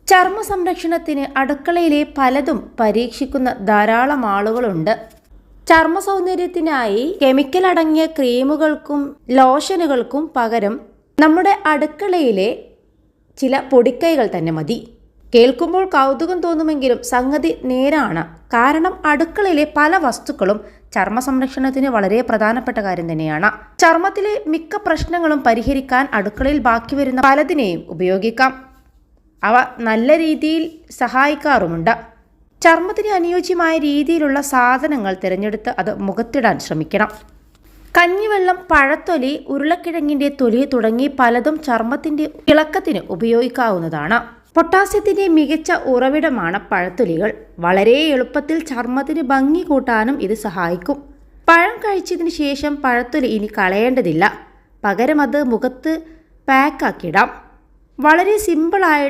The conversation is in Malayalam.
ചർമ്മ സംരക്ഷണത്തിന് അടുക്കളയിലെ പലതും പരീക്ഷിക്കുന്ന ധാരാളം ആളുകളുണ്ട്. ചർമ്മ സൗന്ദര്യത്തിനായി കെമിക്കൽ അടങ്ങിയ ക്രീമുകൾക്കും ലോഷനുകൾക്കും പകരം നമ്മുടെ അടുക്കളയിലെ ചില പൊടിക്കൈകൾ തന്നെ മതി. കേൾക്കുമ്പോൾ കൗതുകം തോന്നുമെങ്കിലും സംഗതി നേരാണ്. കാരണം അടുക്കളയിലെ പല വസ്തുക്കളും ചർമ്മ സംരക്ഷണത്തിന് വളരെ പ്രധാനപ്പെട്ട കാര്യം തന്നെയാണ്. ചർമ്മത്തിലെ മിക്ക പ്രശ്നങ്ങളും പരിഹരിക്കാൻ അടുക്കളയിൽ ബാക്കി വരുന്ന പലതിനെയും ഉപയോഗിക്കാം. അവ നല്ല രീതിയിൽ സഹായിക്കാറുമുണ്ട്. ചർമ്മത്തിന് അനുയോജ്യമായ രീതിയിലുള്ള സാധനങ്ങൾ തിരഞ്ഞെടുത്ത് അത് മുഖത്തിടാൻ ശ്രമിക്കണം. കഞ്ഞിവെള്ളം, പഴത്തൊലി, ഉരുളക്കിഴങ്ങിൻ്റെ തൊലി തുടങ്ങി പലതും ചർമ്മത്തിൻ്റെ ഇളക്കത്തിന് ഉപയോഗിക്കാവുന്നതാണ്. പൊട്ടാസ്യത്തിൻ്റെ മികച്ച ഉറവിടമാണ് പഴത്തൊലികൾ. വളരെ എളുപ്പത്തിൽ ചർമ്മത്തിന് ഭംഗി കൂട്ടാനും ഇത് സഹായിക്കും. പഴം കഴിച്ചതിന് ശേഷം പഴത്തൊലി ഇനി കളയേണ്ടതില്ല. പകരം അത് മുഖത്ത് പാക്കാക്കിയിടാം. വളരെ സിമ്പിളായിട്ട്